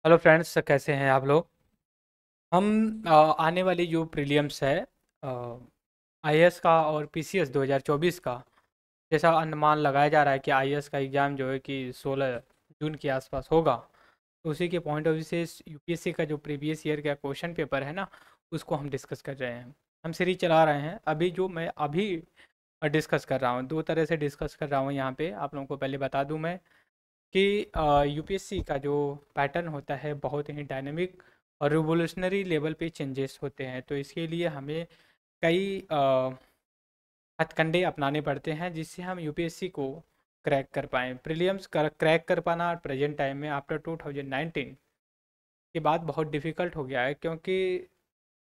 Hello friends, कैसे हैं आप लोग। हम आने वाली जो प्रीलिम्स है आईएएस का और पीसीएस 2024 का, जैसा अनुमान लगाया जा रहा है कि आईएएस का एग्ज़ाम जो है कि 16 जून के आसपास होगा। तो उसी के पॉइंट ऑफ व्यू से यूपीएससी का जो प्रीवियस ईयर का क्वेश्चन पेपर है ना, उसको हम डिस्कस कर रहे हैं। हम सीरीज चला रहे हैं। मैं अभी डिस्कस कर रहा हूँ, दो तरह से डिस्कस कर रहा हूँ यहाँ पे। आप लोगों को पहले बता दूँ मैं कि यूपीएससी का जो पैटर्न होता है बहुत ही डायनेमिक और रिवोल्यूशनरी लेवल पे चेंजेस होते हैं। तो इसके लिए हमें कई हथकंडे अपनाने पड़ते हैं जिससे हम यूपीएससी को क्रैक कर पाएँ। प्रीलिम्स क्रैक कर पाना प्रेजेंट टाइम में आफ्टर 2019 के बाद बहुत डिफ़िकल्ट हो गया है, क्योंकि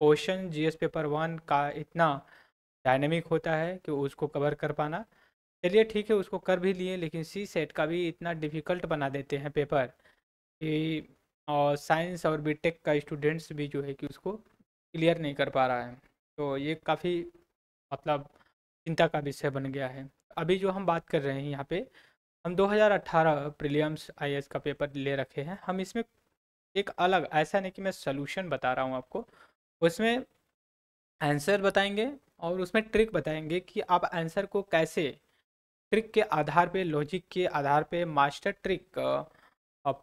क्वेश्चन जीएस पेपर वन का इतना डायनेमिक होता है कि उसको कवर कर पाना। चलिए ठीक है, उसको कर भी लिए, लेकिन सी सेट का भी इतना डिफ़िकल्ट बना देते हैं पेपर कि और साइंस और बीटेक का स्टूडेंट्स भी जो है कि उसको क्लियर नहीं कर पा रहा है। तो ये काफ़ी मतलब चिंता का विषय बन गया है। अभी जो हम बात कर रहे हैं यहाँ पे, हम 2018 प्रीलिम्स आईएएस का पेपर ले रखे हैं। हम इसमें एक अलग, ऐसा नहीं कि मैं सॉल्यूशन बता रहा हूँ आपको, उसमें आंसर बताएंगे और उसमें ट्रिक बताएंगे कि आप आंसर को कैसे ट्रिक के आधार पे, लॉजिक के आधार पे, मास्टर ट्रिक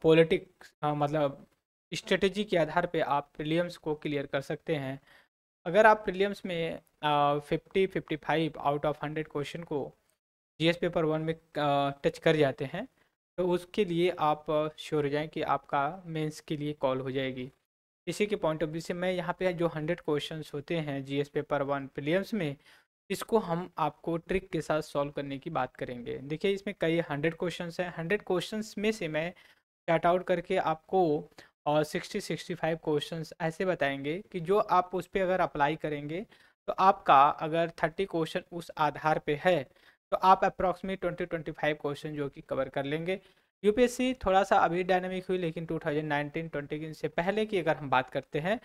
पॉलिटिक्स मतलब स्ट्रेटेजी के आधार पे आप प्रीलियम्स को क्लियर कर सकते हैं। अगर आप प्रीलियम्स में 50-55 आउट ऑफ 100 क्वेश्चन को जीएस पेपर वन में टच कर जाते हैं, तो उसके लिए आप श्योर हो जाएं कि आपका मेंस के लिए कॉल हो जाएगी। इसी के पॉइंट ऑफ व्यू से मैं यहाँ पे जो 100 क्वेश्चंस होते हैं जीएस पेपर वन प्रीलियम्स में, इसको हम आपको ट्रिक के साथ सॉल्व करने की बात करेंगे। देखिए, इसमें कई 100 क्वेश्चंस हैं। 100 क्वेश्चंस में से मैं चार्ट आउट करके आपको और 60-65 क्वेश्चंस ऐसे बताएंगे कि जो आप उस पर अगर अप्लाई करेंगे, तो आपका अगर 30 क्वेश्चन उस आधार पे है, तो आप अप्रॉक्सीमेट 20-25 क्वेश्चन जो कि कवर कर लेंगे। यूपीएससी थोड़ा सा अभी डायनेमिक हुई, लेकिन 2019-20 से पहले की अगर हम बात करते हैं,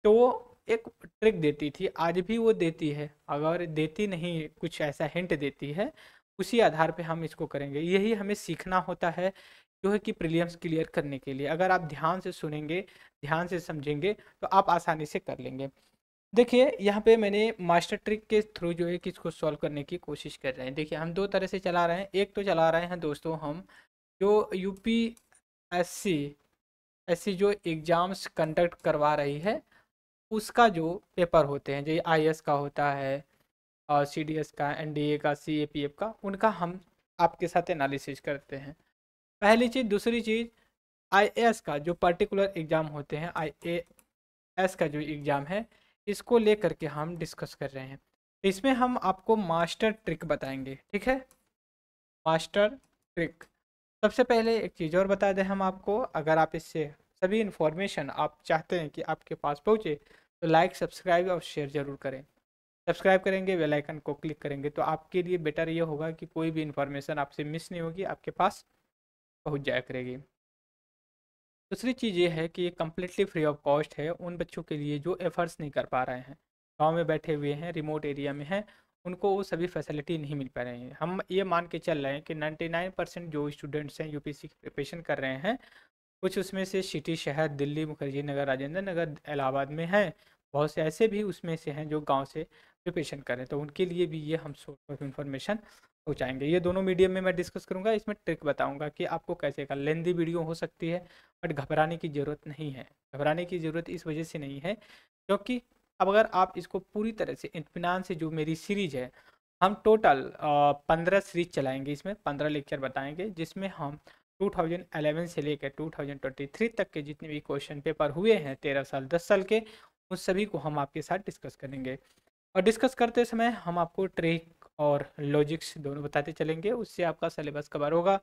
तो वो एक ट्रिक देती थी, आज भी वो देती है। अगर देती नहीं, कुछ ऐसा हिंट देती है, उसी आधार पे हम इसको करेंगे। यही हमें सीखना होता है जो है कि प्रीलियम्स क्लियर करने के लिए। अगर आप ध्यान से सुनेंगे, ध्यान से समझेंगे, तो आप आसानी से कर लेंगे। देखिए, यहाँ पे मैंने मास्टर ट्रिक के थ्रू जो है कि इसको सॉल्व करने की कोशिश कर रहे हैं। देखिए, हम दो तरह से चला रहे हैं। एक तो चला रहे हैं दोस्तों हम, जो यूपीएससी ऐसी जो एग्ज़ाम्स कंडक्ट करवा रही है, उसका जो पेपर होते हैं, जो आईएएस का होता है और सीडीएस का, एनडीए का, सीएपीएफ का, उनका हम आपके साथ एनालिसिस करते हैं। पहली चीज़। दूसरी चीज़, आईएएस का जो पर्टिकुलर एग्ज़ाम होते हैं, आईएएस का जो एग्ज़ाम है, इसको लेकर के हम डिस्कस कर रहे हैं। तो इसमें हम आपको मास्टर ट्रिक बताएंगे, ठीक है। Master trick. सबसे पहले एक चीज़ और बता दें हम आपको, अगर आप इससे सभी इन्फॉर्मेशन आप चाहते हैं कि आपके पास पहुँचे, तो लाइक, सब्सक्राइब और शेयर ज़रूर करें। सब्सक्राइब करेंगे, बेल आइकन को क्लिक करेंगे, तो आपके लिए बेटर ये होगा कि कोई भी इन्फॉर्मेशन आपसे मिस नहीं होगी, आपके पास पहुँच जाया करेगी। दूसरी चीज़ ये है कि ये कम्प्लीटली फ्री ऑफ कॉस्ट है उन बच्चों के लिए जो एफर्ट्स नहीं कर पा रहे हैं, गांव में बैठे हुए हैं, रिमोट एरिया में हैं, उनको वो सभी फैसिलिटी नहीं मिल पा रही हैं। हम ये मान के चल रहे हैं कि 99% जो स्टूडेंट्स हैं यूपीएससी की प्रिपरेशन कर रहे हैं, कुछ उसमें से सिटी शहर दिल्ली, मुखर्जी नगर, राजेंद्र नगर, इलाहाबाद में हैं। बहुत से ऐसे भी उसमें से हैं जो गांव से प्रिपरेशन कर रहे हैं, तो उनके लिए भी ये हम सोर्स ऑफ इन्फॉर्मेशन पहुँचाएंगे। ये दोनों मीडियम में मैं डिस्कस करूंगा। इसमें ट्रिक बताऊंगा कि आपको कैसे का, लेंदी वीडियो हो सकती है, बट घबराने की ज़रूरत नहीं है। घबराने की ज़रूरत इस वजह से नहीं है क्योंकि अब अगर आप इसको पूरी तरह से इत्मीनान से, जो मेरी सीरीज है, हम टोटल 15 सीरीज चलाएंगे, इसमें 15 लेक्चर बताएंगे, जिसमें हम 2011 से लेकर 2023 तक के जितने भी क्वेश्चन पेपर हुए हैं 13 साल 10 साल के, उन सभी को हम आपके साथ डिस्कस करेंगे। और डिस्कस करते समय हम आपको ट्रिक और लॉजिक्स दोनों बताते चलेंगे, उससे आपका सिलेबस कवर होगा।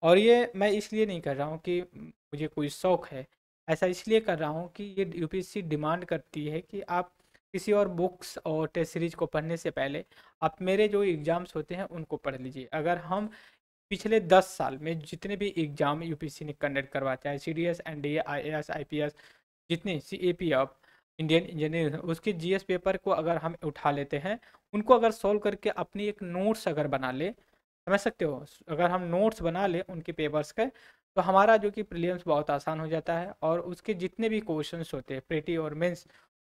और ये मैं इसलिए नहीं कर रहा हूँ कि मुझे कोई शौक है, ऐसा इसलिए कर रहा हूँ कि ये यूपीएससी डिमांड करती है कि आप किसी और बुक्स और टेस्ट सीरीज को पढ़ने से पहले आप मेरे जो एग्ज़ाम्स होते हैं उनको पढ़ लीजिए। अगर हम पिछले 10 साल में जितने भी एग्ज़ाम यूपीएससी ने कंडक्ट करवाया, चाहे सीडीएस, एनडीए, आईएएस, आईपीएस, जितने सीएपीएफ, इंडियन इंजीनियर, उसके जीएस पेपर को अगर हम उठा लेते हैं, उनको अगर सॉल्व करके अपनी एक नोट्स अगर बना ले, समझ सकते हो, अगर हम नोट्स बना ले उनके पेपर्स के, तो हमारा जो कि प्रीलिम्स बहुत आसान हो जाता है, और उसके जितने भी क्वेश्चंस होते हैं प्रीटी और मेंस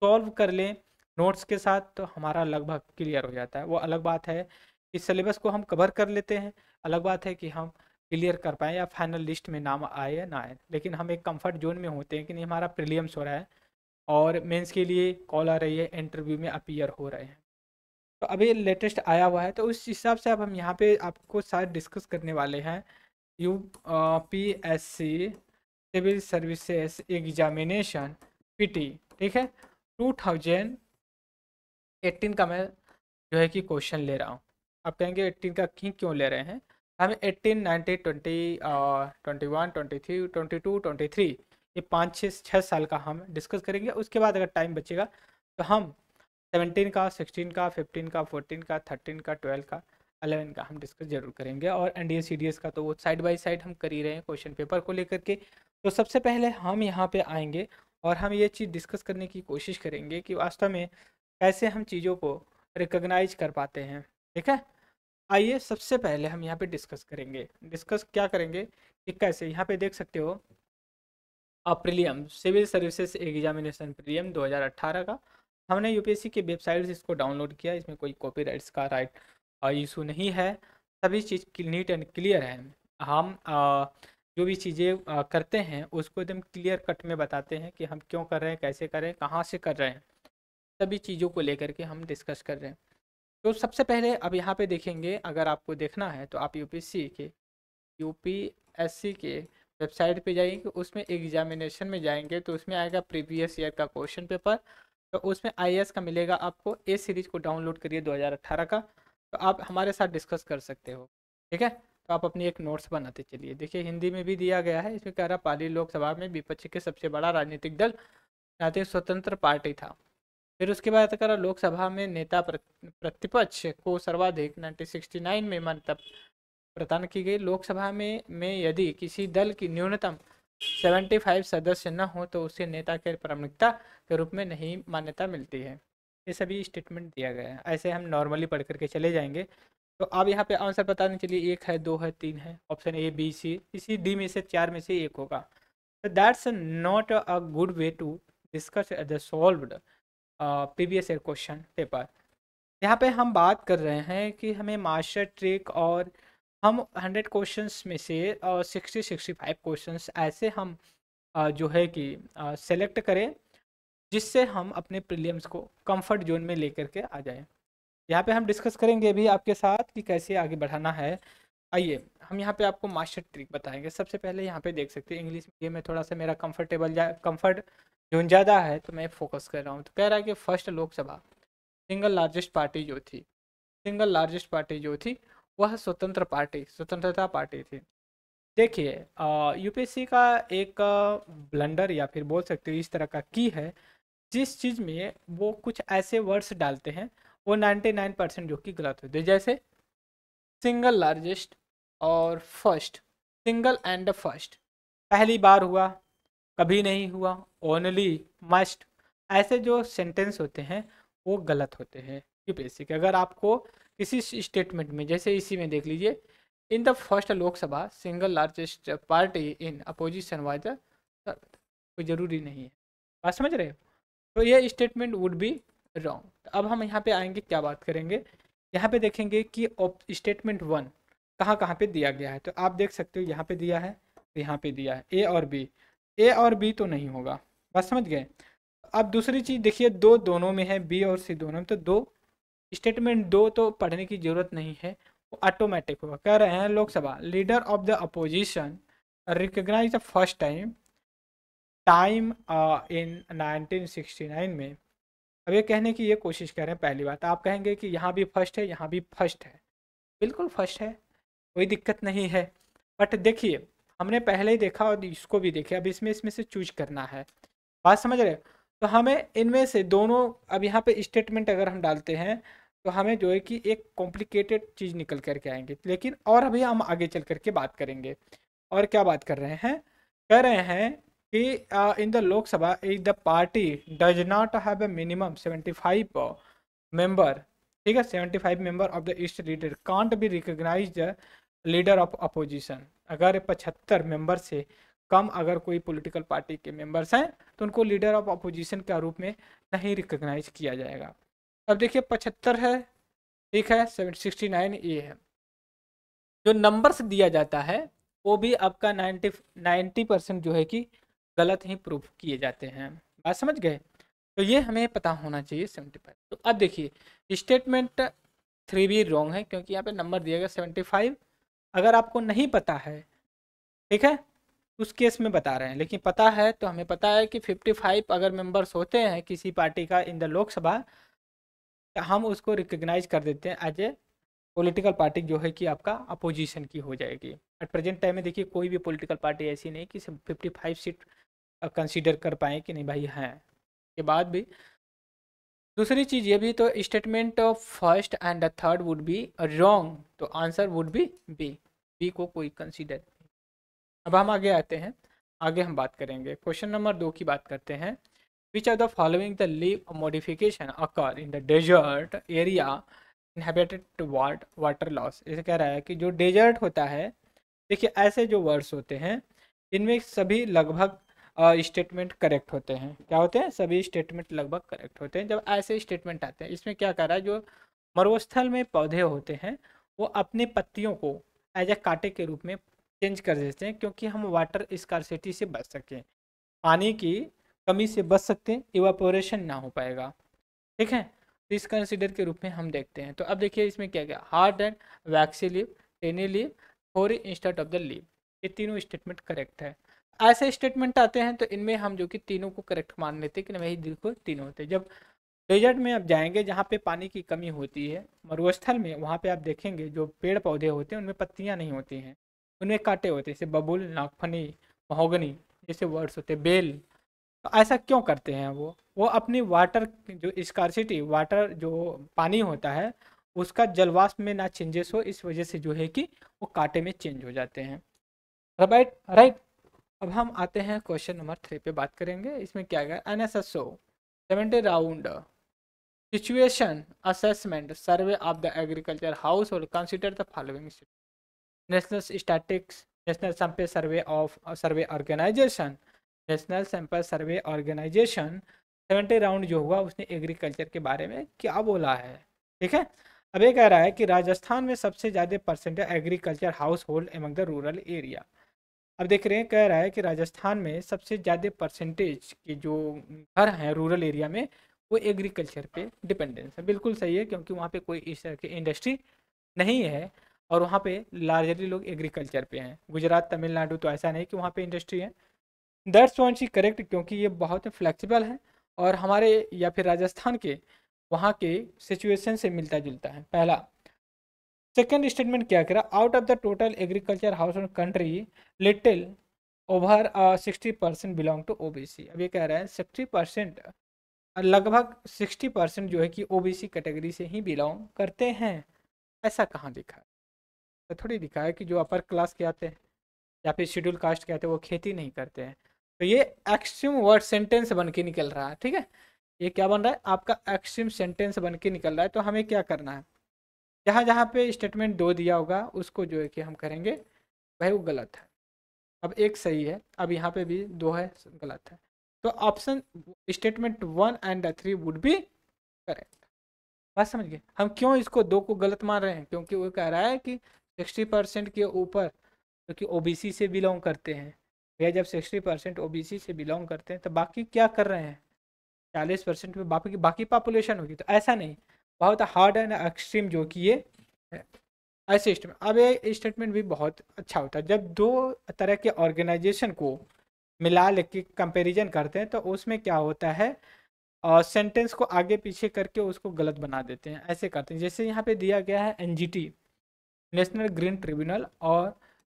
सॉल्व कर लें नोट्स के साथ, तो हमारा लगभग क्लियर हो जाता है। वो अलग बात है कि सिलेबस को हम कवर कर लेते हैं, अलग बात है कि हम क्लियर कर पाएँ या फाइनल लिस्ट में नाम आए या ना आए, लेकिन हम एक कंफर्ट जोन में होते हैं कि नहीं, हमारा प्रीलिम्स हो रहा है और मेंस के लिए कॉल आ रही है, इंटरव्यू में अपीयर हो रहे हैं। तो अभी लेटेस्ट आया हुआ है, तो उस हिसाब से अब हम यहाँ पे आपको शायद डिस्कस करने वाले हैं UPSC civil services examination PT, ठीक है। 2018 का मैं जो है कि क्वेश्चन ले रहा हूँ। आप कहेंगे 18 का क्यों ले रहे हैं? हम 18, 19, 20, 21, 23, 22, 23, ये 5-6 साल का हम डिस्कस करेंगे। उसके बाद अगर टाइम बचेगा तो हम 17 का, 16 का, 15 का, 14 का, 13 का, 12 का, 11 का हम डिस्कस जरूर करेंगे। और एनडीए सीडीएस का तो वो साइड बाय साइड हम कर ही रहे हैं क्वेश्चन पेपर को लेकर के। तो सबसे पहले हम यहाँ पे आएंगे और हम ये चीज़ डिस्कस करने की कोशिश करेंगे कि वास्तव में कैसे हम चीज़ों को रिकॉग्नाइज कर पाते हैं, ठीक है। आइए सबसे पहले हम यहाँ पे डिस्कस करेंगे। डिस्कस क्या करेंगे कि कैसे, यहाँ पे देख सकते हो prelim civil services examination prelim 2018 का हमने यूपीएससी की वेबसाइट से इसको डाउनलोड किया। इसमें कोई कॉपीराइट्स का राइट इशू नहीं है, सभी चीज़ नीट एंड क्लियर है। हम जो भी चीज़ें करते हैं उसको एकदम क्लियर कट में बताते हैं कि हम क्यों कर रहे हैं, कैसे कर रहे हैं, कहाँ से कर रहे हैं, सभी चीज़ों को लेकर के हम डिस्कस कर रहे हैं। तो सबसे पहले अब यहाँ पे देखेंगे, अगर आपको देखना है तो आप यूपीएससी के वेबसाइट पे जाएंगे, उसमें एग्जामिनेशन में जाएंगे तो उसमें आएगा प्रीवियस ईयर का क्वेश्चन पेपर। तो उसमें आईएएस का मिलेगा आपको, ए सीरीज़ को डाउनलोड करिए 2018 का, तो आप हमारे साथ डिस्कस कर सकते हो, ठीक है। तो आप अपनी एक नोट्स बनाते चलिए। देखिए हिंदी में भी दिया गया है, इसमें कह रहा पाली लोकसभा में विपक्ष के सबसे बड़ा राजनीतिक दल राष्ट्रीय स्वतंत्र पार्टी था। फिर उसके बाद करा लोकसभा में नेता प्रतिपक्ष को सर्वाधिक 1969 में मान्यता प्रदान की गई। लोकसभा में यदि किसी दल की न्यूनतम 75 सदस्य न हो तो उसे नेता के प्राथमिकता के रूप में नहीं मान्यता मिलती है। ये सभी स्टेटमेंट दिया गया है, ऐसे हम नॉर्मली पढ़ करके चले जाएंगे। तो अब यहाँ पे आंसर बताने के लिए 1 है, 2 है, 3 है, ऑप्शन ए बी सी, इसी डी में से 4 में से एक होगा। तो that's not a good way to discuss the solved previous year question paper. यहाँ पे हम बात कर रहे हैं कि हमें मास्टर ट्रिक, और हम 100 क्वेश्चंस में से 60-65 क्वेश्चंस ऐसे हम जो है कि सेलेक्ट करें जिससे हम अपने प्रीलिम्स को कंफर्ट जोन में लेकर के आ जाएं। यहाँ पे हम डिस्कस करेंगे भी आपके साथ कि कैसे आगे बढ़ाना है। आइए हम यहाँ पे आपको मास्टर ट्रिक बताएंगे। सबसे पहले यहाँ पे देख सकते हैं इंग्लिश मीडियम में थोड़ा सा मेरा कंफर्ट जोन ज़्यादा है तो मैं फोकस कर रहा हूँ। तो कह रहा है कि first Lok Sabha single largest party जो थी वह स्वतंत्रता पार्टी थी। देखिए यूपीएससी का एक ब्लंडर या फिर बोल सकते हो इस तरह का की है, जिस चीज़ में वो कुछ ऐसे वर्ड्स डालते हैं वो 99% जो कि गलत होते हैं। जैसे सिंगल लार्जेस्ट और फर्स्ट, सिंगल एंड फर्स्ट, पहली बार हुआ, कभी नहीं हुआ, ओनली, मस्ट, ऐसे जो सेंटेंस होते हैं वो गलत होते हैं यूपीएससी के। अगर आपको किसी स्टेटमेंट में, जैसे इसी में देख लीजिए, in the first Lok Sabha single largest party in opposition was the, कोई ज़रूरी नहीं है, बात समझ रहे हो। तो ये स्टेटमेंट वुड बी रॉन्ग। अब हम यहाँ पे आएंगे, क्या बात करेंगे, यहाँ पे देखेंगे कि स्टेटमेंट 1 कहाँ कहाँ पे दिया गया है। तो आप देख सकते हो यहाँ पे दिया है, तो यहाँ पे दिया है ए और बी तो नहीं होगा, बात समझ गए। अब दूसरी चीज़ देखिए, दोनों में है, बी और सी दोनों में, तो स्टेटमेंट 2 तो पढ़ने की जरूरत नहीं है, वो ऑटोमेटिक होगा। कह रहे हैं Lok Sabha leader of the opposition recognize the first time in 1969 में। अब ये कहने की ये कोशिश कर रहे हैं। पहली बात आप कहेंगे कि यहाँ भी फर्स्ट है, यहाँ भी फर्स्ट है, बिल्कुल फर्स्ट है, कोई दिक्कत नहीं है। बट देखिए हमने पहले ही देखा और इसको भी देखे, अब इसमें से चूज करना है, बात समझ रहे हो। तो हमें इनमें से दोनों, अब यहाँ पे स्टेटमेंट अगर हम डालते हैं तो हमें जो है कि एक कॉम्प्लिकेटेड चीज़ निकल करके आएंगे। लेकिन और अभी हम आगे चल करके बात करेंगे। और क्या बात कर रहे हैं, कह रहे हैं कि in the Lok Sabha is the party does not have a minimum 75 member, ठीक है, 75 member of the east leader can't be recognize leader of opposition, अगर 75 मेंबर से कम अगर कोई पॉलिटिकल पार्टी के मेंबर्स हैं तो उनको लीडर ऑफ अपोजिशन के रूप में नहीं रिकॉग्नाइज किया जाएगा। अब देखिए 75 है, ठीक है, 69 ये है। जो नंबर्स दिया जाता है वो भी आपका 90% जो है कि गलत ही प्रूफ किए जाते हैं। बात समझ गए? तो ये हमें पता होना चाहिए 75। तो अब देखिए स्टेटमेंट 3 भी रॉन्ग है क्योंकि यहाँ पे नंबर दिया गया 75। अगर आपको नहीं पता है, ठीक है, उस केस में बता रहे हैं, लेकिन पता है तो हमें पता है कि 55 अगर मेंबर्स होते हैं किसी पार्टी का इन द लोकसभा, तो हम उसको रिकग्नाइज कर देते हैं एज ए पॉलिटिकल पार्टी जो है कि आपका अपोजिशन की हो जाएगी। एट प्रेजेंट टाइम में देखिए कोई भी पॉलिटिकल पार्टी ऐसी नहीं कि 55 सीट कंसीडर कर पाए कि नहीं भाई हैं के बाद भी। दूसरी चीज़ ये भी, तो statement of first and the third would be wrong, तो answer would be B. B को कोई कंसीडर। अब हम आगे आते हैं, आगे हम बात करेंगे क्वेश्चन नंबर 2 की बात करते हैं। Which are the following the leave modification occur in the desert area inhabited to water loss. इसे कह रहा है कि जो डेजर्ट होता है, देखिए ऐसे जो वर्ड्स होते हैं इनमें सभी लगभग स्टेटमेंट करेक्ट होते हैं। क्या होते हैं? सभी स्टेटमेंट लगभग करेक्ट होते हैं। जब ऐसे स्टेटमेंट आते हैं, इसमें क्या कर रहा है, जो मरुस्थल में पौधे होते हैं वो अपने पत्तियों को एज ए कांटे के रूप में चेंज कर देते हैं क्योंकि हम वाटर स्कार्सिटी से बच सकें, पानी की कमी से बच सकते हैं, इवापोरेशन ना हो पाएगा, ठीक है। तो इस कंसिडर के रूप में हम देखते हैं। तो अब देखिए इसमें क्या क्या, हार्ड एंड वैक्सी लीव, टेनी लीव, फोरी इंस्टेड ऑफ द लीव, ये तीनों स्टेटमेंट करेक्ट है। ऐसे स्टेटमेंट आते हैं तो इनमें हम जो कि तीनों को करेक्ट मान लेते हैं कि वही देखो तीनों होते हैं। जब डेजर्ट में आप जाएंगे जहाँ पे पानी की कमी होती है, मरुस्थल में, वहाँ पे आप देखेंगे जो पेड़ पौधे होते हैं उनमें पत्तियाँ नहीं होती हैं, उनमें कांटे होते हैं, जैसे बबूल, नागफनी, महोगनी जैसे वर्ड्स होते हैं, बेल। तो ऐसा क्यों करते हैं? वो अपनी वाटर जो स्कार्सिटी, वाटर जो पानी होता है उसका जलवाष्प में ना चेंजेस हो, इस वजह से जो है कि वो कांटे में चेंज हो जाते हैं। Right right. अब हम आते हैं क्वेश्चन नंबर 3 पे बात करेंगे। इसमें क्या है, NSSO 70 round situation assessment survey of the agriculture household consider the following: national statics, national sample survey of survey organisation, national sample survey organisation. 70 round जो हुआ उसने एग्रीकल्चर के बारे में क्या बोला है, ठीक है। अब ये कह रहा है कि राजस्थान में सबसे ज़्यादा percentage agriculture house hold among the rural area. अब देख रहे हैं, कह रहा है कि राजस्थान में सबसे ज़्यादा परसेंटेज के जो घर हैं रूरल एरिया में वो एग्रीकल्चर पे डिपेंडेंस है। बिल्कुल सही है क्योंकि वहाँ पे कोई इस तरह की इंडस्ट्री नहीं है और वहाँ पे लार्जली लोग एग्रीकल्चर पे हैं। गुजरात, तमिलनाडु तो ऐसा नहीं कि वहाँ पे इंडस्ट्री है। दैट्स पॉइंट सी करेक्ट क्योंकि ये बहुत फ्लेक्सिबल है और हमारे या फिर राजस्थान के वहाँ के सिचुएशन से मिलता जुलता है। पहला। सेकेंड स्टेटमेंट क्या करा, out of the total agriculture house in country little over 60% belong to OBC. अब ये कह रहा है 60%, लगभग 60% जो है कि ओबीसी कैटेगरी से ही बिलोंग करते हैं। ऐसा कहाँ दिखा है? तो थोड़ी दिखा है कि जो अपर क्लास के आते हैं या फिर शेड्यूल कास्ट के आते हैं वो खेती नहीं करते हैं। तो ये एक्सट्रीम वर्ड सेंटेंस बन के निकल रहा है, ठीक है। ये क्या बन रहा है आपका, एक्सट्रीम सेंटेंस बन के निकल रहा है। तो हमें क्या करना है, जहाँ जहाँ पे स्टेटमेंट 2 दिया होगा उसको जो है कि हम करेंगे भाई वो गलत है। अब एक सही है, अब यहाँ पे भी 2 है गलत है। तो option statement 1 and 3 would be correct. बात समझ गए? हम क्यों इसको 2 को गलत मान रहे हैं, क्योंकि वो कह रहा है कि 60% के ऊपर क्योंकि ओबीसी से बिलोंग करते हैं। भैया जब 60% ओबीसी से बिलोंग करते हैं तो बाकी क्या कर रहे हैं, 40% में बाकी बाकी पॉपुलेशन होगी। तो ऐसा नहीं, बहुत हार्ड एंड एक्सट्रीम जो कि ये है। ऐसे स्टेटमेंट, अब ये स्टेटमेंट भी बहुत अच्छा होता है जब 2 तरह के ऑर्गेनाइजेशन को मिला लेके कंपैरिजन करते हैं तो उसमें क्या होता है, और सेंटेंस को आगे पीछे करके उसको गलत बना देते हैं। ऐसे करते हैं जैसे यहाँ पे दिया गया है एनजीटी नेशनल ग्रीन ट्रिब्यूनल और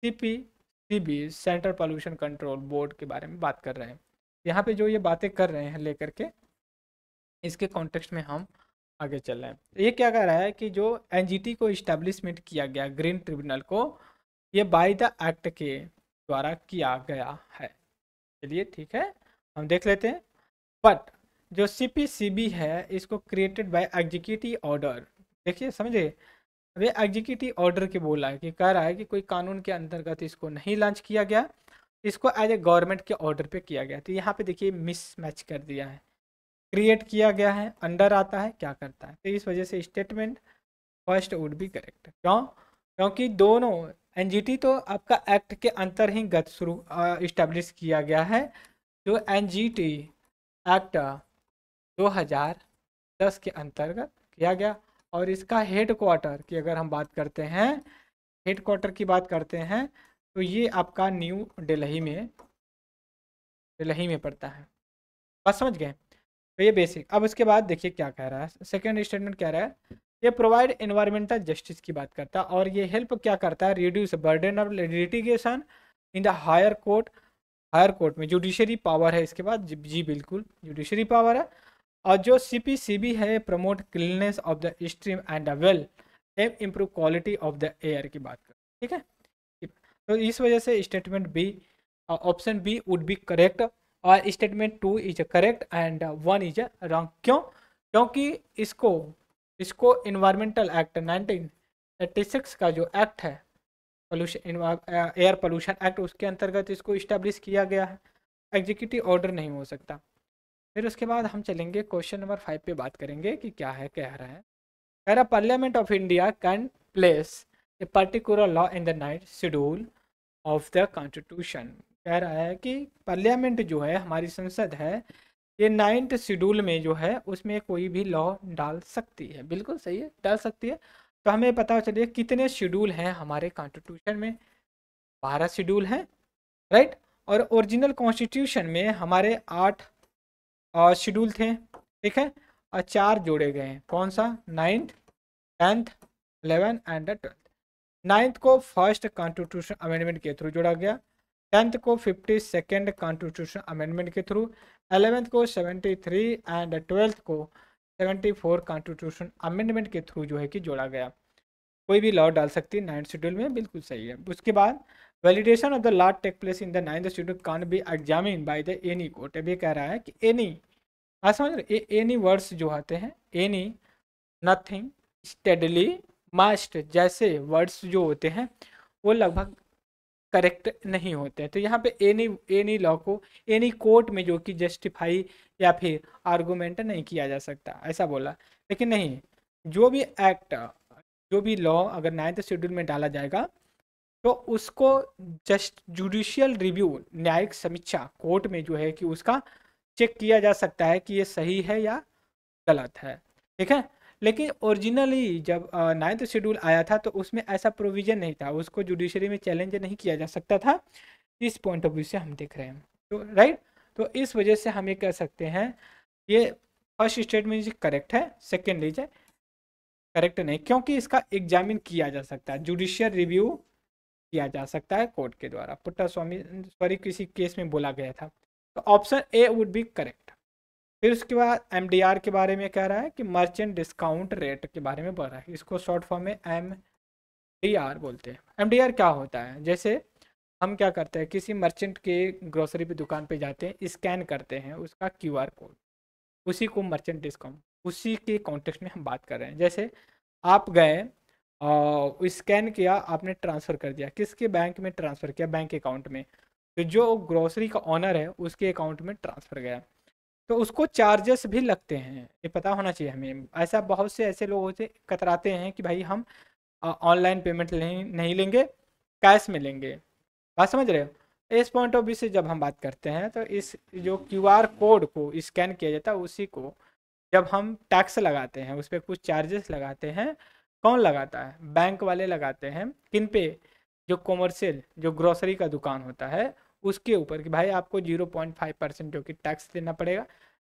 CPCB central pollution control board के बारे में बात कर रहे हैं। यहाँ पे जो ये बातें कर रहे हैं लेकर के इसके कॉन्टेक्स्ट में हम आगे चल रहे हैं। ये क्या कह रहा है कि जो एनजीटी को इस्टेब्लिशमेंट किया गया ग्रीन ट्रिब्यूनल को, ये बाय द एक्ट के द्वारा किया गया है। चलिए ठीक है, हम देख लेते हैं। बट जो सीपीसीबी है इसको क्रिएटेड बाय एग्जीक्यूटिव ऑर्डर, देखिए समझे, अब ये एग्जीक्यूटिव ऑर्डर के बोला है कि कह रहा है कि कोई कानून के अंतर्गत इसको नहीं लॉन्च किया गया, इसको एज ए गवर्नमेंट के ऑर्डर पे किया गया। तो यहाँ पे देखिए मिस मैच कर दिया है, क्रिएट किया गया है, अंडर आता है, क्या करता है। तो इस वजह से statement first would be correct. क्यों? क्योंकि दोनों एनजीटी तो आपका एक्ट के अंतर्गत शुरू इस्टेब्लिश किया गया है, जो एनजीटी एक्ट 2010 के अंतर्गत किया गया। और इसका हेड क्वार्टर की अगर हम बात करते हैं, हेड क्वार्टर की बात करते हैं, तो ये आपका न्यू दिल्ली में पड़ता है। बात समझ गए? तो ये बेसिक। अब उसके बाद देखिए क्या कह रहा है, सेकेंड स्टेटमेंट कह रहा है ये प्रोवाइड एनवायरमेंटल जस्टिस की बात करता है, और ये हेल्प क्या करता है, reduce burden of litigation in the higher court. Higher court में जुडिशरी पावर है इसके बाद, जी बिल्कुल जुडिशरी पावर है। और जो सीपीसीबी है, promote cleanness of the stream and the well aim improve quality of the air की बात कर, ठीक है। तो इस वजह से statement B, option B would be correct, और statement 2 is correct and 1 is wrong. क्यों? क्योंकि इसको इसको इन्वायरमेंटल एक्ट 1986 का जो एक्ट है, पोल्यूशन एयर पोल्यूशन एक्ट, उसके अंतर्गत इसको इस्टेब्लिश किया गया है। एग्जीक्यूटिव ऑर्डर नहीं हो सकता। फिर उसके बाद हम चलेंगे क्वेश्चन नंबर 5 पे, बात करेंगे कि क्या है, कह रहा है, कह रहा parliament of India can place a particular law in the ninth schedule of the constitution. कह रहा है कि पार्लियामेंट जो है, हमारी संसद है, ये 9th शेड्यूल में जो है उसमें कोई भी लॉ डाल सकती है। बिल्कुल सही है, डाल सकती है। तो हमें पता चलिए कितने शेड्यूल हैं हमारे कॉन्स्टिट्यूशन में, 12 शेड्यूल हैं, राइट। और ओरिजिनल कॉन्स्टिट्यूशन में हमारे 8 शेड्यूल थे, ठीक है, और 4 जोड़े गए हैं। कौन सा? 9th, 10th, 11 and 12th। 9th को फर्स्ट कॉन्स्टिट्यूशन अमेंडमेंट के थ्रू जोड़ा गया, 10th को 52nd कॉन्स्टिट्यूशन अमेंडमेंट के थ्रू, 11th को 73 एंड 12th को 74 कॉन्स्टिट्यूशन अमेंडमेंट के थ्रू जो है कि जोड़ा गया। कोई भी लॉ डाल सकती है 9th शेड्यूल में, बिल्कुल सही है। उसके बाद validation of the law take place in the 9th schedule can be examine by the any court. अब ये कह रहा है कि एनी, आप समझ रहे, एनी वर्ड्स जो आते हैं, एनी, नथिंग, स्टेडली, मस्ट जैसे वर्ड्स जो होते हैं वो लगभग करेक्ट नहीं होते हैं। तो यहाँ पे एनी लॉ को एनी कोर्ट में जो कि जस्टिफाई या फिर आर्गूमेंट नहीं किया जा सकता, ऐसा बोला। लेकिन नहीं, जो भी एक्ट, जो भी लॉ अगर 9th शेड्यूल में डाला जाएगा तो उसको जस्ट जुडिशियल रिव्यू, न्यायिक समीक्षा, कोर्ट में जो है कि उसका चेक किया जा सकता है कि ये सही है या गलत है, ठीक है। लेकिन ओरिजिनली जब 9th शेड्यूल आया था तो उसमें ऐसा प्रोविजन नहीं था, उसको जुडिशरी में चैलेंज नहीं किया जा सकता था। इस पॉइंट ऑफ व्यू से हम देख रहे हैं, तो राइट। तो इस वजह से हम ये कह सकते हैं ये फर्स्ट स्टेटमेंट करेक्ट है, सेकेंड लीजिए करेक्ट नहीं, क्योंकि इसका एग्जामिन किया जा सकता है, जुडिशियल रिव्यू किया जा सकता है कोर्ट के द्वारा। पुट्टा स्वामी सॉरी किसी केस में बोला गया था। तो option A would be correct. फिर उसके बाद एमडीआर के बारे में कह रहा है कि मर्चेंट डिस्काउंट रेट के बारे में बोल रहा है, इसको शॉर्ट फॉर्म में एमडीआर बोलते हैं। एमडीआर क्या होता है, जैसे हम क्या करते हैं, किसी मर्चेंट के ग्रोसरी पे दुकान पे जाते हैं, स्कैन करते हैं उसका क्यूआर कोड, उसी को मर्चेंट डिस्काउंट, उसी के कॉन्टेक्स्ट में हम बात कर रहे हैं। जैसे आप गए और स्कैन किया, आपने ट्रांसफ़र कर दिया, किसके बैंक में ट्रांसफ़र किया, बैंक अकाउंट में, तो जो ग्रोसरी का ऑनर है उसके अकाउंट में ट्रांसफ़र गया, तो उसको चार्जेस भी लगते हैं, ये पता होना चाहिए हमें। ऐसा बहुत से ऐसे लोग होते कतराते हैं कि भाई हम ऑनलाइन पेमेंट नहीं लेंगे, कैश में लेंगे। बात समझ रहे हो? इस पॉइंट ऑफ व्यू से जब हम बात करते हैं तो इस जो क्यूआर कोड को स्कैन किया जाता है उसी को जब हम टैक्स लगाते हैं, उस पर कुछ चार्जेस लगाते हैं, कौन लगाता है? बैंक वाले लगाते हैं। किन पे? जो कॉमर्शियल, जो ग्रोसरी का दुकान होता है उसके ऊपर, कि भाई आपको 0.5% जो कि टैक्स देना पड़ेगा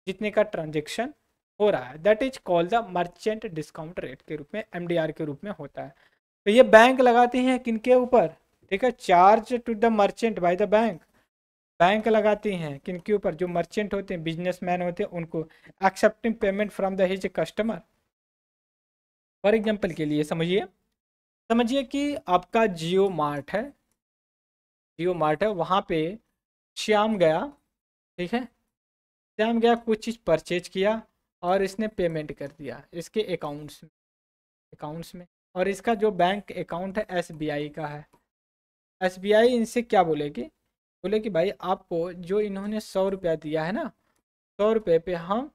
जितने का ट्रांजेक्शन हो रहा है। That is called the merchant discount rate के रूप में, एमडीआर के रूप में होता है। तो ये बैंक लगाते हैं किनके ऊपर? ठीक है, charge to the merchant by the bank. Bank लगाती हैं किनके ऊपर? जो मर्चेंट होते हैं, बिजनेसमैन होते हैं, उनको। Accepting payment from the his customer. For example के लिए समझिए, समझिए कि आपका जियो मार्ट है, जियो मार्ट है, वहाँ पे श्याम गया, ठीक है, श्याम गया, कुछ चीज़ परचेज किया और इसने पेमेंट कर दिया इसके अकाउंट्स में, और इसका जो बैंक अकाउंट है एसबीआई का है। एसबीआई इनसे क्या बोलेगी, बोले कि भाई आपको जो इन्होंने 100 रुपया दिया है ना, 100 रुपये पे हम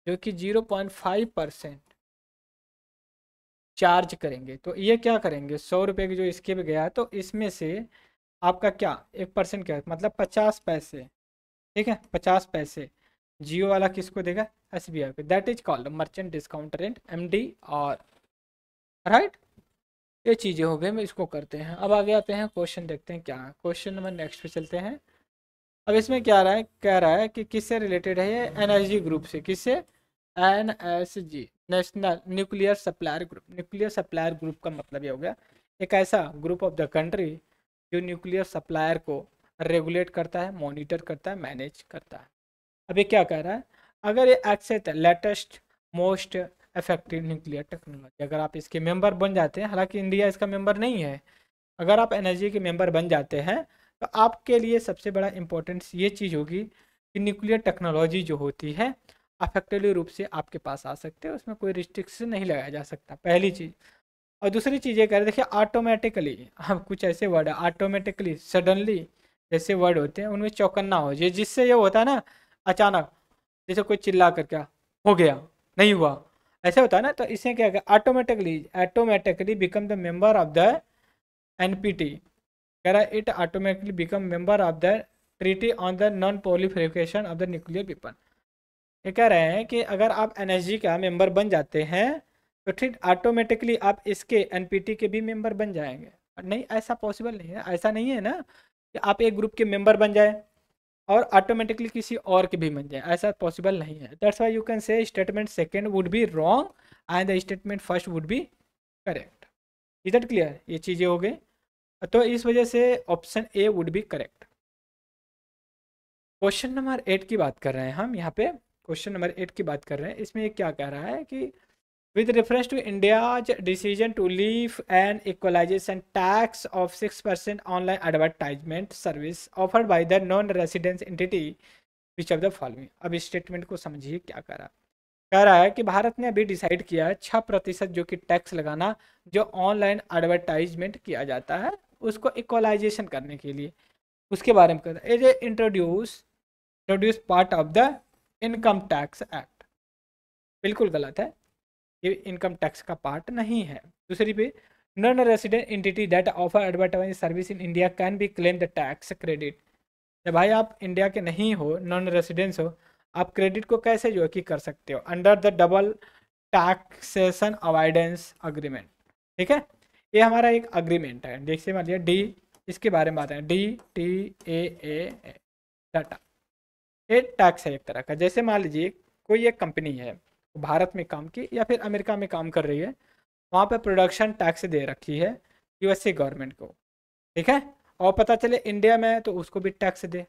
जो कि 0.5% चार्ज करेंगे। तो ये क्या करेंगे, 100 रुपये की जो इसके पे गया है तो इसमें से आपका क्या 1% क्या है, मतलब 50 पैसे। ठीक है, 50 पैसे जियो वाला किसको देगा, एसबीआई को। That is called merchant discount rate, MD. और राइट, ये चीज़ें हो गई, हम इसको करते हैं। अब आगे आते हैं, क्वेश्चन देखते हैं क्या है। क्वेश्चन नंबर नेक्स्ट पे चलते हैं। अब इसमें क्या रहा है, कह रहा है कि किससे रिलेटेड है ये, एनर्जी ग्रुप से। किससे, NSG, national nuclear supplier group. Nuclear supplier group का मतलब ये हो गया एक ऐसा ग्रुप ऑफ द कंट्री जो न्यूक्लियर सप्लायर को रेगुलेट करता है, मॉनिटर करता है, मैनेज करता है। अब ये क्या कह रहा है, अगर ये accept latest most effective nuclear technology, अगर आप इसके मेंबर बन जाते हैं, हालांकि इंडिया इसका मेंबर नहीं है, अगर आप एनर्जी के मेंबर बन जाते हैं तो आपके लिए सबसे बड़ा इंपॉर्टेंस ये चीज़ होगी कि न्यूक्लियर टेक्नोलॉजी जो होती है अफेक्टिवली रूप से आपके पास आ सकते हैं, उसमें कोई रिस्ट्रिक्शन नहीं लगाया जा सकता, पहली चीज़। और दूसरी चीज़ ये कह रहे, देखिए ऑटोमेटिकली, हम कुछ ऐसे वर्ड है ऑटोमेटिकली, सडनली जैसे वर्ड होते हैं उनमें चौकन्ना हो, ये जिससे ये होता है ना अचानक, जैसे कोई चिल्ला कर क्या हो गया, नहीं हुआ, ऐसे होता है ना, तो इसे क्या कहते हैं, automatically become the member of the NPT. कह रहा है it automatically become member of the treaty on the non proliferation of the nuclear weapon. ये कह रहे हैं कि अगर आप एनएसजी का मेंबर बन जाते हैं तो ठीक ऑटोमेटिकली आप इसके एनपीटी के भी मेंबर बन जाएंगे। नहीं, ऐसा पॉसिबल नहीं है, ऐसा नहीं है ना कि आप एक ग्रुप के मेंबर बन जाए और ऑटोमेटिकली किसी और के भी बन जाए, ऐसा पॉसिबल नहीं है। That's why you can say statement second would be wrong and the statement first would be correct. Is that clear, ये चीज़ें हो गई, तो इस वजह से option A would be correct. Question number 8 की बात कर रहे हैं हम यहाँ पे, क्वेश्चन नंबर 8 की बात कर रहे हैं। इसमें ये क्या कह रहा है कि with reference to India's decision to leave an equalisation tax of 6% online advertisement service offered by the non residence entity which of the following. अब इस स्टेटमेंट को समझिए क्या कह रहा है कि भारत ने अभी डिसाइड किया है 6% जो कि टैक्स लगाना जो ऑनलाइन एडवर्टाइजमेंट किया जाता है उसको इक्वलाइजेशन करने के लिए, उसके बारे में कहता है as a introduce part of the income tax act. बिल्कुल गलत है, ये इनकम टैक्स का पार्ट नहीं है। दूसरी पे, non resident entity that offer advertising service in India can be claim the tax credit. जब भाई आप इंडिया के नहीं हो, नॉन रेसिडेंस हो, आप क्रेडिट को कैसे जो है कि कर सकते हो, under the double taxation avoidance agreement. ठीक है, ये हमारा एक अग्रीमेंट है। जैसे मान लिया डी, इसके बारे में बात है, DTAA डाटा, ये टैक्स है एक तरह का। जैसे मान लीजिए कोई एक कंपनी है, भारत में काम की या फिर अमेरिका में काम कर रही है, वहाँ पे प्रोडक्शन टैक्स दे रखी है यूएसए गवर्नमेंट को। ठीक है, और पता चले इंडिया में है तो उसको भी टैक्स दे।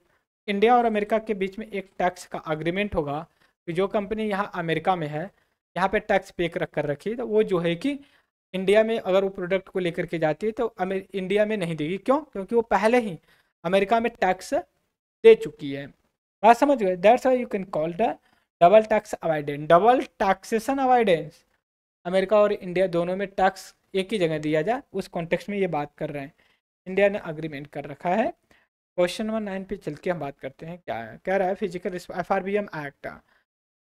इंडिया और अमेरिका के बीच में एक टैक्स का अग्रीमेंट होगा कि जो कंपनी यहाँ अमेरिका में है, यहाँ पे टैक्स पे कर रखी है, तो वो जो है कि इंडिया में अगर वो प्रोडक्ट को लेकर के जाती है तो इंडिया में नहीं देगी। क्यों? क्योंकि वो पहले ही अमेरिका में टैक्स दे चुकी है। बात समझ गए? That's why you can call the double tax avoidance, double taxation avoidance. America और इंडिया दोनों में टैक्स एक ही जगह दिया जाए, उस कॉन्टेक्स्ट में ये बात कर रहे हैं। इंडिया ने अग्रीमेंट कर रखा है। क्वेश्चन नंबर 9 पे चल के हम बात करते हैं क्या है। कह रहा है फिजिकल FRBM एक्ट।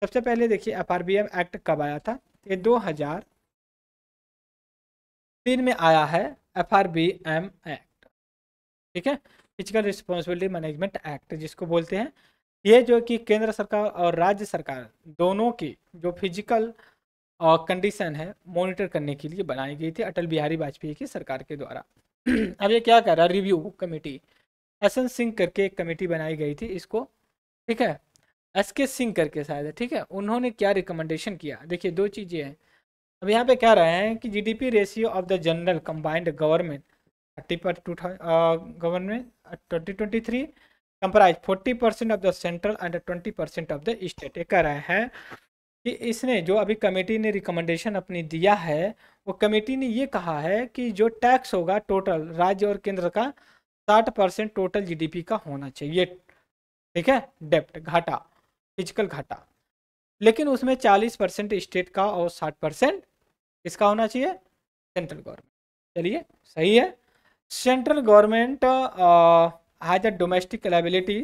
सबसे पहले देखिए FRBM एक्ट कब आया था, ये 2003 में आया है FRBM एक्ट। ठीक है, फिजिकल रिस्पॉन्सिबिलिटी मैनेजमेंट एक्ट जिसको बोलते हैं। ये जो कि केंद्र सरकार और राज्य सरकार दोनों की जो फिजिकल कंडीशन है मॉनिटर करने के लिए बनाई गई थी अटल बिहारी वाजपेयी की सरकार के द्वारा। अब ये क्या कर रहा है, रिव्यू कमेटी, एसएन सिंह करके एक कमेटी बनाई गई थी इसको। ठीक है, SK सिंह करके शायद है। ठीक है, उन्होंने क्या रिकमेंडेशन किया, देखिए दो चीज़ें हैं। अब यहाँ पे कह रहे हैं कि GDP ratio of the general combined government 2023 comprise 40% of the central and 20% of the state. ये कह रहे हैं कि इसने जो अभी कमेटी ने रिकमेंडेशन अपनी दिया है, वो कमेटी ने ये कहा है कि जो टैक्स होगा टोटल राज्य और केंद्र का 60% टोटल GDP का होना चाहिए। ठीक है, डेप्ट घाटा, फिजिकल घाटा, लेकिन उसमें 40% स्टेट का और 60% इसका होना चाहिए सेंट्रल गवर्नमेंट। चलिए सही है। Central government has a domestic liability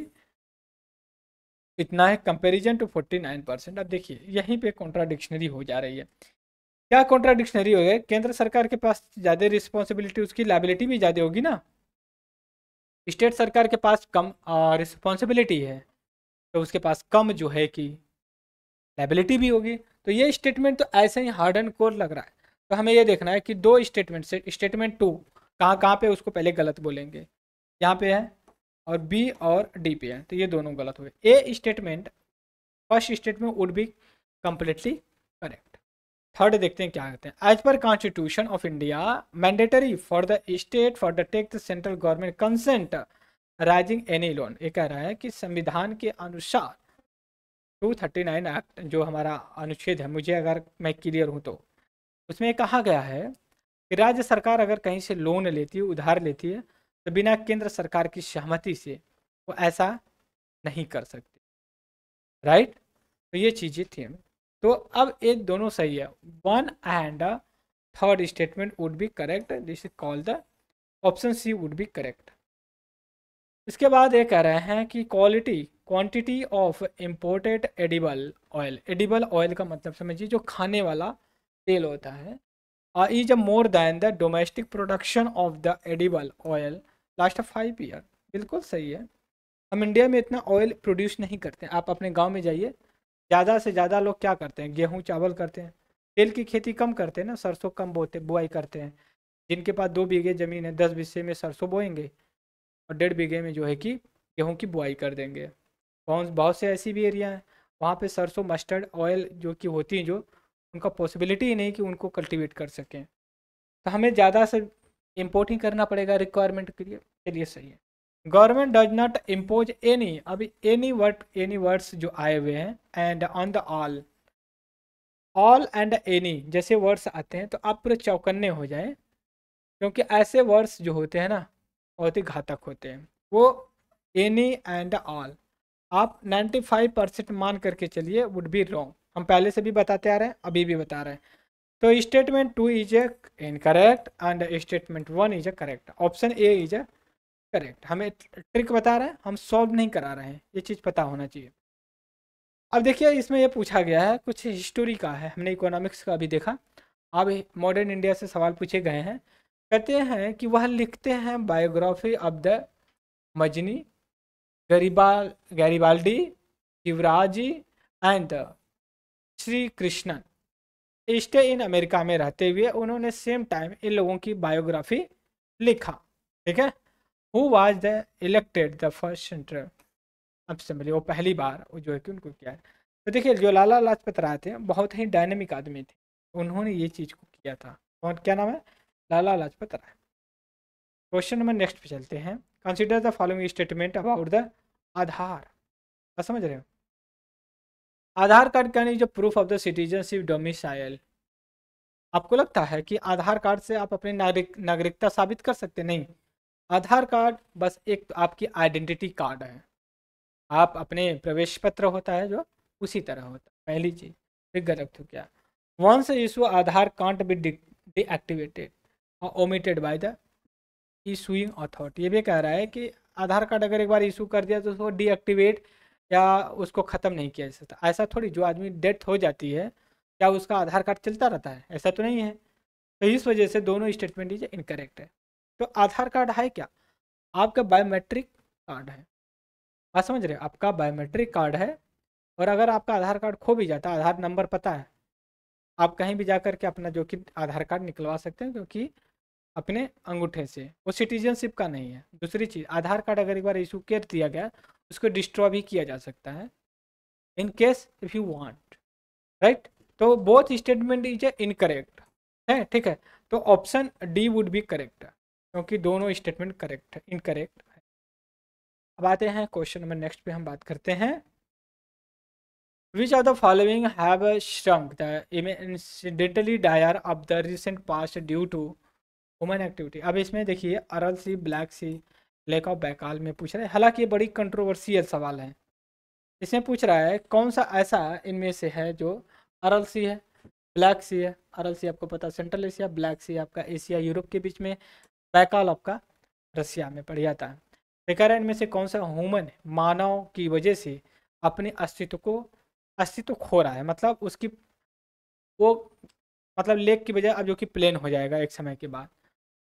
इतना है कंपैरिजन टू 49%। अब देखिए यहीं पे कॉन्ट्राडिक्शनरी हो जा रही है। क्या कॉन्ट्राडिक्शनरी हो गया? केंद्र सरकार के पास ज़्यादा रिस्पॉन्सिबिलिटी, उसकी लायबिलिटी भी ज़्यादा होगी ना। स्टेट सरकार के पास कम रिस्पॉन्सिबिलिटी है, तो उसके पास कम जो है कि लायबिलिटी भी होगी। तो ये स्टेटमेंट तो ऐसे ही हार्ड एंड कोर लग रहा है। तो हमें ये देखना है कि दो स्टेटमेंट से स्टेटमेंट टू कहाँ कहाँ पे उसको पहले गलत बोलेंगे। यहाँ पे है और बी और डी पे है, तो ये दोनों गलत हुए। A statement, first statement would be completely correct. Third देखते हैं क्या कहते हैं। As per constitution of India mandatory for the state for the take the central government consent raising any loan. ये कह रहा है कि संविधान के अनुसार 239 एक्ट जो हमारा अनुच्छेद है, मुझे अगर मैं क्लियर हूँ तो उसमें कहा गया है कि राज्य सरकार अगर कहीं से लोन लेती है, उधार लेती है, तो बिना केंद्र सरकार की सहमति से वो ऐसा नहीं कर सकती। राइट, तो ये चीज़ें थी। तो अब ये दोनों सही है। One and third statement would be correct, this is called the option C would be correct. इसके बाद ये कह रहे हैं कि quantity of imported edible oil. Edible oil का मतलब समझिए जो खाने वाला तेल होता है, is more than the domestic production of the edible oil last 5 year. बिल्कुल सही है। हम इंडिया में इतना ऑयल प्रोड्यूस नहीं करते। आप अपने गांव में जाइए, ज़्यादा से ज़्यादा लोग क्या करते हैं, गेहूँ चावल करते हैं। तेल की खेती कम करते हैं ना, सरसों कम बोते बुआई करते हैं। जिनके पास 2 बीघे ज़मीन है, 10 बीघे में सरसों बोएंगे और 1.5 बीघे में जो है कि गेहूँ की बुआई कर देंगे। बहुत बहुत से ऐसी भी एरिया हैं वहाँ पे सरसों मस्टर्ड ऑयल जो कि होती हैं, जो उनका पॉसिबिलिटी ही नहीं कि उनको कल्टीवेट कर सकें। तो हमें ज़्यादा से इम्पोर्ट ही करना पड़ेगा रिक्वायरमेंट के लिए। चलिए सही है। Government does not impose any, अभी एनी वर्ड्स जो आए हुए हैं and on the all and any जैसे वर्ड्स आते हैं तो आप पूरे चौकन्ने हो जाएं, क्योंकि ऐसे वर्ड्स जो होते हैं ना बहुत ही घातक होते हैं। वो एनी एंड ऑल आप 95% मान करके चलिए वुड बी रॉन्ग। हम पहले से भी बताते आ रहे हैं, अभी भी बता रहे हैं। तो statement 2 is a incorrect and statement 1 is A correct. Option A is A correct. हमें ट्रिक बता रहे हैं, हम सॉल्व नहीं करा रहे हैं, ये चीज़ पता होना चाहिए। अब देखिए इसमें ये पूछा गया है, कुछ हिस्टोरी का है, हमने इकोनॉमिक्स का भी देखा। अब मॉडर्न इंडिया से सवाल पूछे गए हैं। कहते हैं कि वह लिखते हैं biography of the Mazzini, Garibaldi, शिवराजी and Shri Krishnan stay in America में रहते हुए उन्होंने सेम टाइम इन लोगों की बायोग्राफी लिखा। ठीक है। Who was the elected the first central assembly, वो पहली बार वो जो है कि उनको किया है। तो देखिए जो लाला लाजपत राय थे बहुत ही डायनेमिक आदमी थे, उन्होंने ये चीज़ को किया था। और क्या नाम है? Lala Lajpat Rai. Question number next पे चलते हैं। Consider the following statement about the Aadhaar. क्या समझ रहे हो? Aadhaar card can is a proof of the citizenship domicile. आपको लगता है कि आधार कार्ड से आप अपनी नागरिकता साबित कर सकते? नहीं। आधार कार्ड बस एक आपकी आइडेंटिटी कार्ड है। आप अपने प्रवेश पत्र होता है जो उसी तरह होता है। पहली चीज। फिर गलत हो क्या? Once issue Aadhaar can't be deactivated और omitted by the issuing authority. ये भी कह रहा है कि आधार कार्ड अगर एक बार इशू कर दिया तो उसको डीएक्टिवेट या उसको ख़त्म नहीं किया जा सकता। ऐसा थोड़ी, जो आदमी डेथ हो जाती है क्या उसका आधार कार्ड चलता रहता है? ऐसा तो नहीं है। तो इस वजह से दोनों स्टेटमेंट इज इनकरेक्ट है। तो आधार कार्ड है क्या? आपका बायोमेट्रिक कार्ड है। बात समझ रहे हो? आपका बायोमेट्रिक कार्ड है। और अगर आपका आधार कार्ड खो भी जाता है, आधार नंबर पता है, आप कहीं भी जा कर के अपना जो कि आधार कार्ड निकलवा सकते हैं, क्योंकि अपने अंगूठे से। वो सिटीजनशिप का नहीं है। दूसरी चीज़, आधार कार्ड अगर एक बार इशू कर दिया गया उसको डिस्ट्रॉ भी किया जा सकता है in case if you want. Right. तो बोथ स्टेटमेंट इज इनकरेक्ट है। ठीक है। तो option D would be correct, क्योंकि दोनों स्टेटमेंट करेक्ट है, इनकरेक्ट है। अब आते हैं क्वेश्चन नंबर नेक्स्ट पे हम बात करते हैं। Which of the following have shrunk the incidentally dire of the recent past due to human activity? अब इसमें देखिए Aral Sea, Black Sea, Lake of Baikal में पूछ रहे हैं। हालांकि ये बड़ी कंट्रोवर्शियल सवाल है। इसमें पूछ रहा है कौन सा ऐसा इनमें से है जो अरल सी है, ब्लैक सी है, अरल सी आपको पता, सेंट्रल एशिया, ब्लैक सी आपका एशिया यूरोप के बीच में, बैकाल आपका रसिया में पड़ जाता है। तो कह रहा है इनमें से कौन सा ह्यूमन मानव की वजह से अपने अस्तित्व खो रहा है, मतलब उसकी वो मतलब लेक की बजाय अब जो कि प्लेन हो जाएगा एक समय के बाद।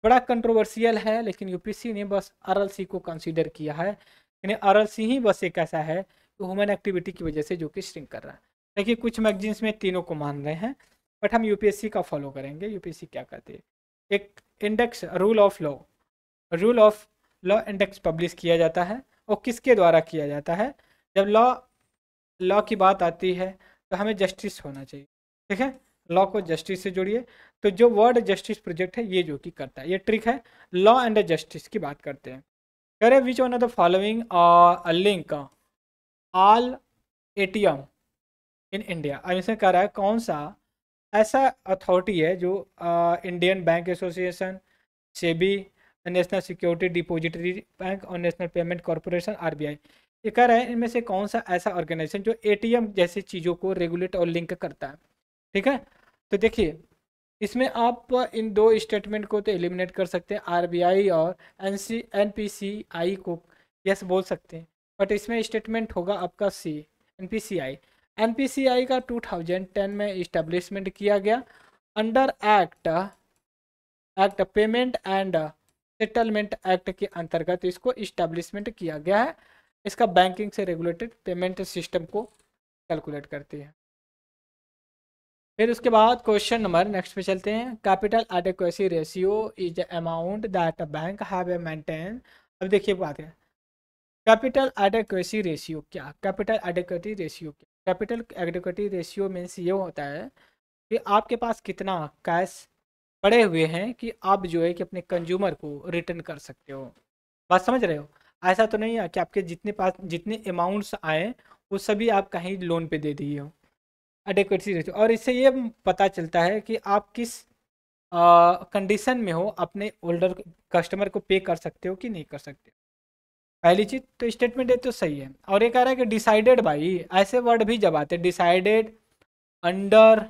बड़ा कंट्रोवर्शियल है, लेकिन यूपीएससी ने बस आरएल सी को कंसीडर किया है, यानी आरएल सी ही बस एक ऐसा है तो ह्यूमन एक्टिविटी की वजह से जो कि श्रिंक कर रहा है। देखिए कुछ मैगजीन्स में तीनों को मान रहे हैं, बट हम यूपीएससी का फॉलो करेंगे। यूपीएससी क्या कहते हैं, एक index rule of law index publish किया जाता है, और किसके द्वारा किया जाता है, जब लॉ लॉ की बात आती है तो हमें जस्टिस होना चाहिए, ठीक है, लॉ को जस्टिस से जोड़िए। तो जो वर्ड जस्टिस प्रोजेक्ट है ये जो कि करता है, ये ट्रिक है, लॉ एंड जस्टिस की बात करते हैं। कह रहे which one of the following link all ATM in India. अब इसमें कह रहा है कौन सा ऐसा अथॉरिटी है जो Indian bank association, SEBI, national security depository bank और नेशनल पेमेंट कॉरपोरेशन आरबीआई, ये कह रहा है इनमें से कौन सा ऐसा ऑर्गेनाइजेशन जो एटीएम जैसी चीज़ों को रेगुलेट और लिंक करता है, ठीक है। तो देखिए इसमें आप इन दो स्टेटमेंट को तो एलिमिनेट कर सकते हैं, आरबीआई और एनपीसीआई को यस बोल सकते हैं, बट इसमें स्टेटमेंट होगा आपका सी, एनपीसीआई। एनपीसीआई का 2010 में इस्टेब्लिशमेंट किया गया under act payment and settlement act के अंतर्गत इसको इस्टेब्लिशमेंट किया गया है। इसका बैंकिंग से रेगुलेटेड पेमेंट सिस्टम को कैलकुलेट करती है। फिर उसके बाद क्वेश्चन नंबर नेक्स्ट पे चलते हैं। Capital adequacy ratio is the amount that a bank have a maintain. अब देखिए बात है, कैपिटल एडेक्वेसी रेशियो क्या, कैपिटल एडेक्वेटी रेशियो क्या, कैपिटल एडेक्वेटी रेशियो मीन्स ये होता है कि आपके पास कितना कैश पड़े हुए हैं कि आप जो है कि अपने कंज्यूमर को रिटर्न कर सकते हो। बात समझ रहे हो, ऐसा तो नहीं है कि आपके जितने पास जितने अमाउंट्स आए वो सभी आप कहीं लोन पे दे दिए हो। एडेक्वेसी रेशियो, और इससे ये पता चलता है कि आप किस कंडीशन में हो, अपने ओल्डर कस्टमर को पे कर सकते हो कि नहीं कर सकते। पहली चीज तो स्टेटमेंट है तो सही है। और ये कह रहा है कि डिसाइडेड बाई, ऐसे वर्ड भी जब आते हैं डिसाइडेड, अंडर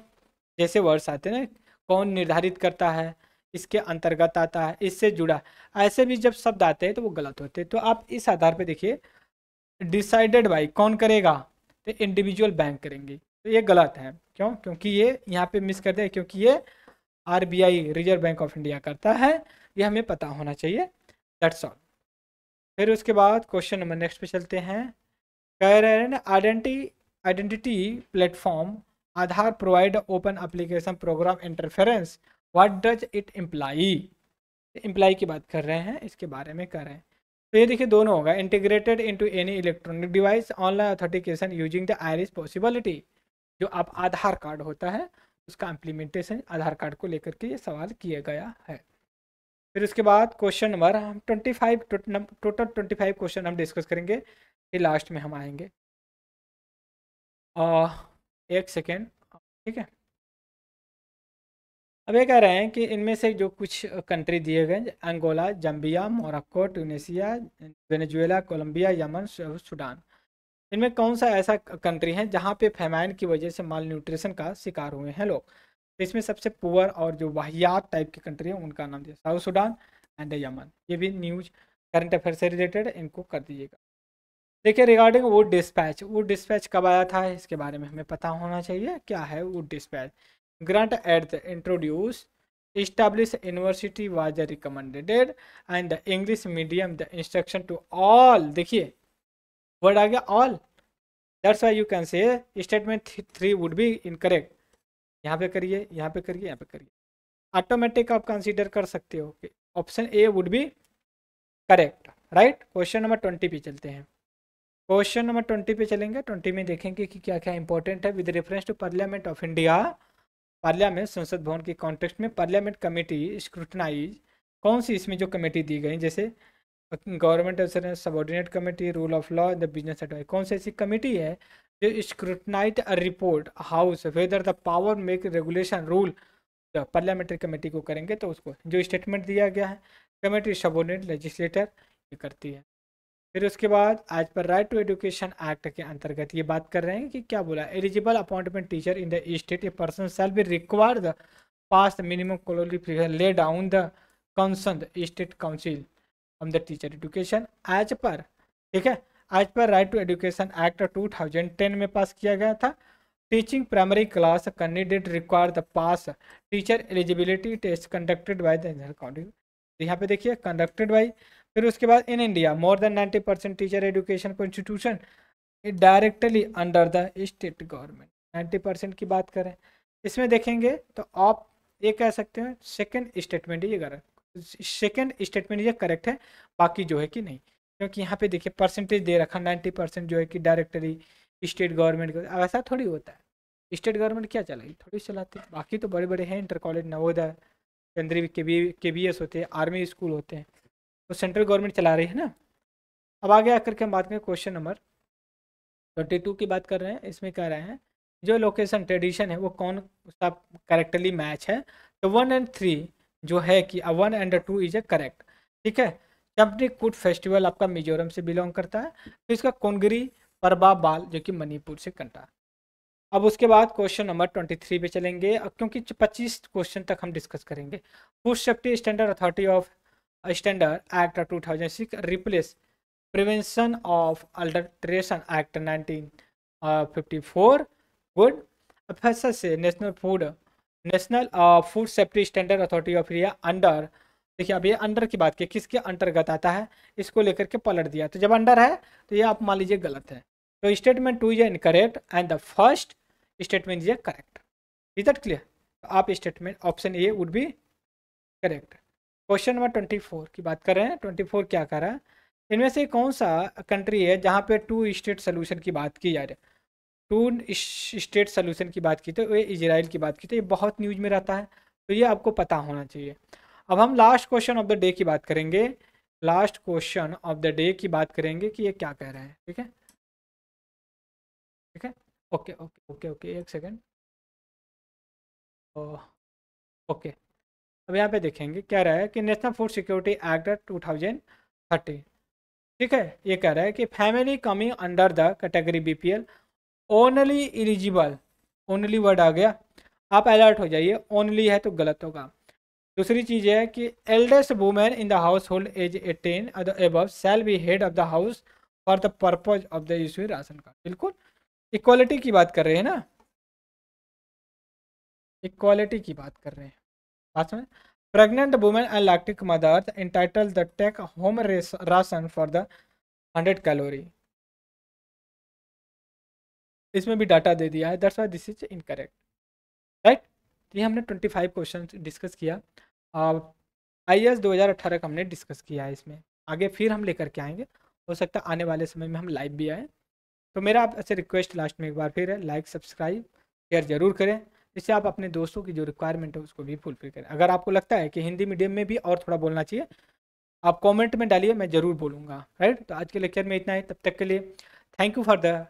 जैसे वर्ड्स आते हैं ना, कौन निर्धारित करता है, इसके अंतर्गत आता है, इससे जुड़ा, ऐसे भी जब शब्द आते हैं तो वो गलत होते हैं। तो आप इस आधार पे देखिए, डिसाइडेड बाई कौन करेगा, तो इंडिविजुअल बैंक करेंगे, तो ये गलत है। क्यों, क्योंकि ये यहाँ पे मिस कर दे, क्योंकि ये RBI reserve bank of India करता है, ये हमें पता होना चाहिए, दैट्स ऑल। फिर उसके बाद क्वेश्चन नंबर नेक्स्ट पे चलते हैं। कह रहे हैं identity platform Aadhaar provide open application program interference, what does it imply. Imply की बात कर रहे हैं, इसके बारे में कर रहे हैं। तो ये देखिए दोनों होगा, integrated into any electronic device online authentication using the iris possibility. जो आप आधार कार्ड होता है उसका इम्प्लीमेंटेशन आधार कार्ड को लेकर के ये सवाल किया गया है। फिर उसके बाद क्वेश्चन नंबर हम 25 टोटल 25 क्वेश्चन हम डिस्कस करेंगे, फिर लास्ट में हम आएंगे। एक सेकेंड, ठीक है। अब ये कह रहे हैं कि इनमें से जो कुछ कंट्री दिए गए, Angola, Zambia, Morocco, Tunisia, Venezuela, Colombia, Yemen, Sudan, इनमें कौन सा ऐसा कंट्री है जहाँ पे फेमाइन की वजह से माल न्यूट्रिशन का शिकार हुए हैं लोग। तो इसमें सबसे पुअर और जो वाहियात टाइप की कंट्री है उनका नाम दिया, साउथ सूडान एंड यमन। ये भी न्यूज करंट अफेयर से रिलेटेड, इनको कर दीजिएगा। देखिए रिगार्डिंग वुड डिस्पैच कब आया था, इसके बारे में हमें पता होना चाहिए, क्या है Wood dispatch. Grant at the introduce established university was recommended and the English medium the instruction to all, देखिए वर्ड आ गया all, that's why you can say statement 3 would be incorrect. यहाँ पे करिए, यहाँ पे करिए, यहाँ पे करिए, ऑटोमेटिक आप कंसीडर कर सकते हो कि option A would be correct, right. Question number 20 पे चलते हैं। क्वेश्चन नंबर 20 पे चलेंगे। 20 में देखेंगे कि क्या क्या इंपॉर्टेंट है with reference to parliament of India. Parliament संसद भवन के कॉन्टेक्स्ट में पार्लियामेंट कमेटी स्क्रूटनाइज, कौन सी इसमें जो कमेटी दी गई, जैसे government assurance subordinate committee, rule of law, the business advice, कौन सी ऐसी कमेटी है जो scrutinise a report house whether the power make regulation rule, parliamentary committee को करेंगे तो उसको जो स्टेटमेंट दिया गया है, कमेटी सबऑर्डिनेट लेजिस्लेटर ये करती है। फिर उसके बाद as per right to education act के अंतर्गत ये बात कर रहे हैं कि क्या बोला, eligible appointment teacher in the state a person shall be required the pass minimum qualification lay down the concern state council on the teacher education as per, ठीक है, as per right to education act 2010 में पास किया गया था। Teaching primary class candidate require the pass teacher eligibility test conducted by the counting, यहाँ पे देखिए conducted by. फिर उसके बाद in India more than 90% teacher education institution directly under the state government. 90% की बात करें इसमें देखेंगे तो आप ये कह सकते हैं सेकंड स्टेटमेंट ये करेक्ट, सेकंड स्टेटमेंट ये करेक्ट है, बाकी जो है कि नहीं, क्योंकि यहाँ पे देखिए परसेंटेज दे रखा 90% जो है कि डायरेक्टली स्टेट गवर्नमेंट का, ऐसा थोड़ी होता है। स्टेट गवर्नमेंट क्या चलाएगी, थोड़ी चलाती है। बाकी तो बड़े बड़े हैं इंटर कॉलेज, नवोदय, केंद्रीय KVS होते हैं, आर्मी स्कूल होते हैं, तो सेंट्रल गवर्नमेंट चला रही है ना। अब आगे आकर के हम बात करें क्वेश्चन नंबर 22 की बात कर रहे हैं। इसमें कह रहे हैं जो लोकेशन ट्रेडिशन है वो कौन सा करेक्टली मैच है, तो 1 और 3 जो है कि 1 और 2 इज ए करेक्ट, ठीक है। चंपनी कुट फेस्टिवल आपका मिजोरम से बिलोंग करता है, तो इसका कोंगरी परबा बाल जो कि मणिपुर से करता है। अब उसके बाद क्वेश्चन नंबर 23 पे चलेंगे, क्योंकि 25 क्वेश्चन तक हम डिस्कस करेंगे। Food safety standard authority of standard act 2006 replace prevention of alteration act 1954। Good. अब फिर से national food safety standard authority of India under, देखिए अब ये अंडर की बात की, किसके अंतर्गत आता है, इसको लेकर के पलट दिया। तो जब अंडर है तो ये आप मान लीजिए गलत है, तो statement 2 is incorrect and the first statement is correct. Is that clear? तो आप statement option A would be correct. Question number 24 की बात कर रहे हैं। 24 क्या कर रहा है, इनमें से कौन सा कंट्री है जहाँ पे 2 स्टेट सोल्यूशन की बात की जा रही है। 2 स्टेट सोल्यूशन की बात की तो ये इजराइल की बात की, तो ये बहुत न्यूज में रहता है, तो ये आपको पता होना चाहिए। अब हम last question of the day की बात करेंगे, last question of the day की बात करेंगे कि ये क्या कह रहे हैं, ठीक है, ठीक है। ओके ओके ओके ओके, एक सेकेंड। ओके, अब यहाँ पे देखेंगे कह रहा है कि नेशनल फूड सिक्योरिटी एक्ट 2030, ठीक है, ये कह रहा है कि family coming under the category BPL only eligible, only word आ गया, आप अलर्ट हो जाइए, ओनली है तो गलत होगा। दूसरी चीज़ है कि eldest women in the household age 18 above shall be head of the house for the purpose of the issue ration card. बिल्कुल इक्वालिटी की बात कर रहे हैं ना, इक्वालिटी की बात कर रहे हैं, बात में pregnant women and lactic mothers entitle the take home ration for the 100 calorie, इसमें भी डाटा दे दिया है, that's why this is incorrect, right. ये हमने 25 क्वेश्चन डिस्कस किया, IAS 2018 का हमने डिस्कस किया है। इसमें आगे फिर हम लेकर के आएंगे, हो सकता है आने वाले समय में हम लाइव भी आए। तो मेरा आपसे रिक्वेस्ट लास्ट में एक बार फिर है, लाइक सब्सक्राइब शेयर जरूर करें, जिससे आप अपने दोस्तों की जो रिक्वायरमेंट है उसको भी फुलफिल करें। अगर आपको लगता है कि हिंदी मीडियम में भी और थोड़ा बोलना चाहिए, आप कमेंट में डालिए, मैं ज़रूर बोलूँगा, राइट। तो आज के लेक्चर में इतना है, तब तक के लिए थैंक यू फॉर द